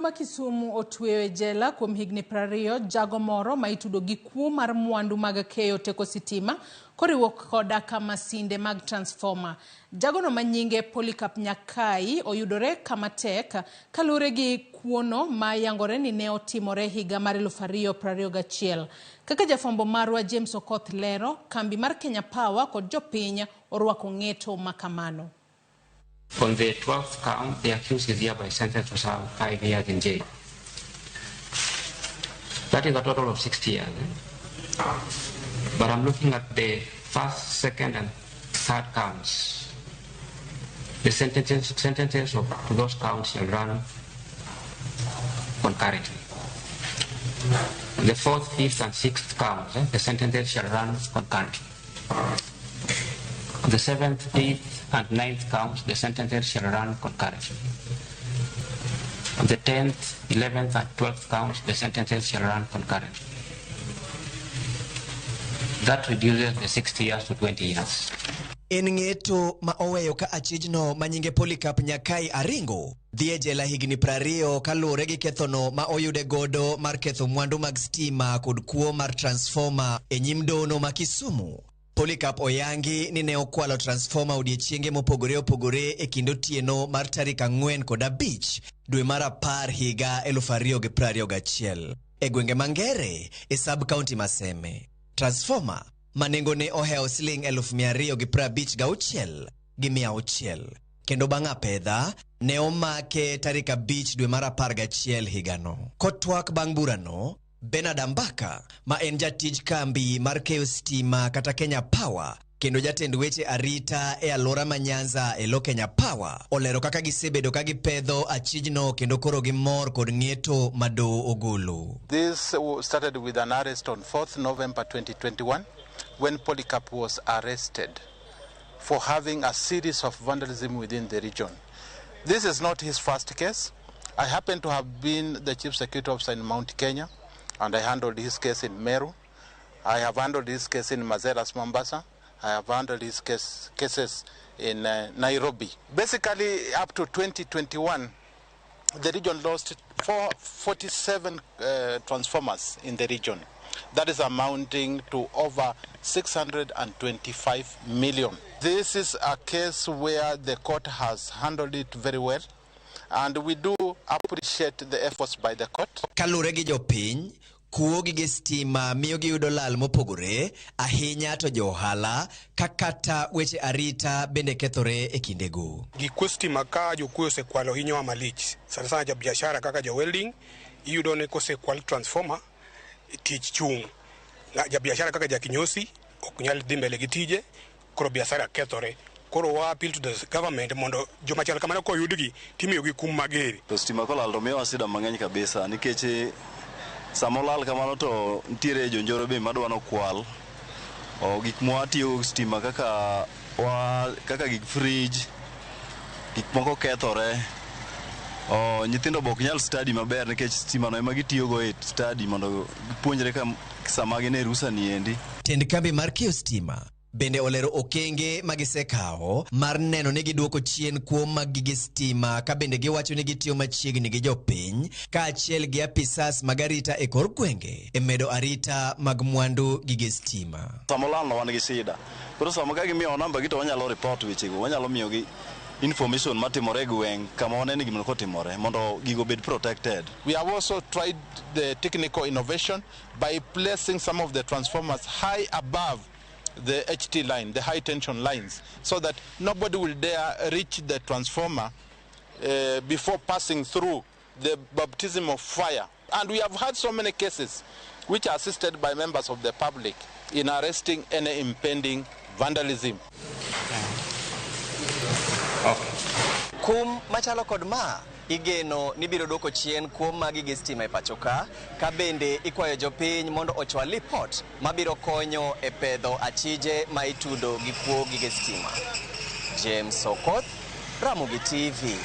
Kisumu otwe jela kuom higni 20 jago moro ma itudo gi kuo mar mwandu mag keyo teko sitima koriwo koda kama sinde mag transfoma. Jago no manyinge Polycarp Nyakai oyudore kama tek kalure gi kuono ma yangore ni ne otimore higa mar 2021. Kaka jafombo marwa James Okoth lero, kambi mar Kenya Power kod jopiny orwako ng'eto makamano. On the 12th count, the accused is hereby sentenced to serve 5 years in jail. That is a total of 60 years. But I'm looking at the first, second, and third counts. The sentences to those counts shall run concurrently. The fourth, fifth, and sixth counts, the sentences shall run concurrently. The seventh, eighth, and ninth counts, the sentences shall run concurrently. On the 10th, 11th, and 12th counts, the sentences shall run concurrently. That reduces the 60 years to 20 years. En ng'eto ma oweyo ka achijno manyinge Polycarp Nyakai aringo dhie jela higni 20 kalure gi kethono ma oyude godo mar ketho mwandu mag stima kod kuo mar transfoma e nyim dono ma Kisumu. Polycarp oyangi ni ne okwalo transfoma odiechienge mopogore opogore e kind otieno mar tarik 4 kod 5 dwe mar 10 higa 2021 e gwenge mangere e sub county Maseme. Transfoma manengo ne oheo siling 256 gi 100 kendo bang'a pedha ne omake tarik 5 dwe mar 11 higano. Kotwak bang' burano, Benard Mbaka ma en jatij kambi mar keyo stima kata Kenya Power kendo jatend weche arita e alora ma Nyanza e lo Kenya Power olero kaka gisebedo ka gipedho achijno kendo koro gimor kod ng'eto mado ogolo. This started with an arrest on 4th November 2021 when Polycarp was arrested for having a series of vandalism within the region. This is not his first case. I happen to have been the chief security officer in Mount Kenya, and I handled his case in Meru. I have handled his case in Mazeras, Mombasa. I have handled his cases in Nairobi. Basically, up to 2021, the region lost 47 transformers in the region. That is amounting to over 625 million. This is a case where the court has handled it very well, and we do appreciate the efforts by the court. Kalure gi jopiny, kuo gi stima miyo giyudo lal mopogore, ahinya to johala kakata weche arita bende kethore e kindego. Gikuo stima ka jokuo osekwalo hinyo malich. Sana ja biashara kaka ja welding, iyudo ne kosekwal transformer tich chung. Ja biashara kaka ja kinyosi ok nyal dhi mbele gi tije, koro biashara kethore. Koro wa appeal to the government mondo joma chal kamano ko yudgi timiyo gi kum mageri. To stima kolal to miyo asida mang'eny kabisa nikech samolal kamano to ntiere jonjoro be madwano kwal. Gik mwatiyo stima kaka gik fridge, gik moko kethore. Nyithindo bok nyal study maber nikech stima no ema gitiyo go e study mondo gipuonjre ka sama gin e rusa ni endi. Tend kambi mar keyo stima bende olero okenge magisekao mar neno ni giduoko chien kuom mag gige stima ka bende giwacho ni gitiyo machiegni gi jopiny ka achiel gi apisas magarita e kor gwenge e medo arita mag mwandu gige stima. Samolal no wan gi sida. Koro sama ka gimiyo namba gito wanyalo report wechego, wanyalo miyo gi information matimore gweng kama wanene gimno kotimore mondo gigo bed protected. We have also tried the technical innovation by placing some of the transformers high above the HT line, the high tension lines, so that nobody will dare reach the transformer before passing through the baptism of fire. And we have had so many cases which are assisted by members of the public in arresting any impending vandalism. Kum machalo kod ma igeno ni biro dwoko chien kuom mag gige stima e pachoka ka bende ikwayo jopiny mondo ochwal report mabiro konyo e pedho achije ma itudo gi kuo gige stima. James Okoth, Ramogi TV.